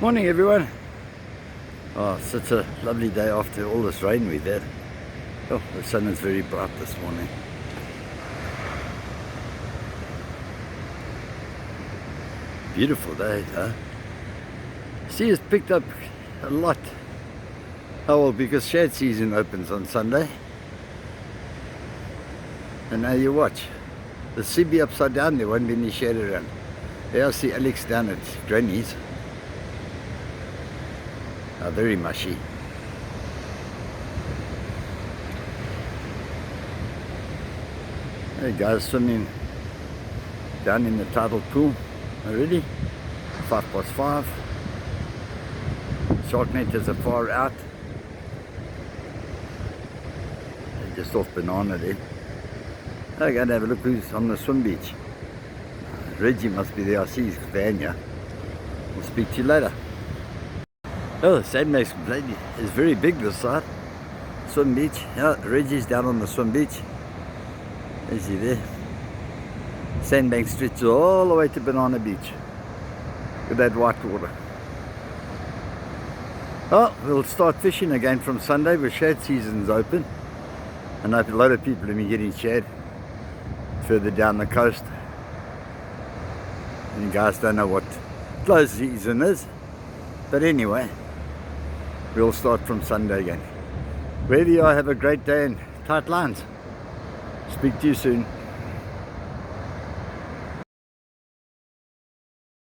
Morning everyone. Oh, such a lovely day after all this rain we've had. Oh, the sun is very bright this morning. Beautiful day, huh? Sea has picked up a lot. Oh well, because shad season opens on Sunday. And now you watch. The sea be upside down, there won't be any shade around. There I see Alex down at Granny's. Oh, very mushy. Hey guys, swimming down in the tidal pool already. 5:05. Shark net is far out. They're just off Banana there. I'm going to have a look who's on the swim beach. Reggie must be there. I see his van here. We'll speak to you later. Oh, the Sandbanks is very big this side. Swim beach. Yeah, Reggie's down on the swim beach. Is he there? Sandbank stretches all the way to Banana Beach with that white water. Oh, we'll start fishing again from Sunday with shad season's open. I know a lot of people will be getting shad further down the coast. And you guys don't know what close season is. But anyway, we'll start from Sunday again. Wherever you are, have a great day and tight lines. Speak to you soon.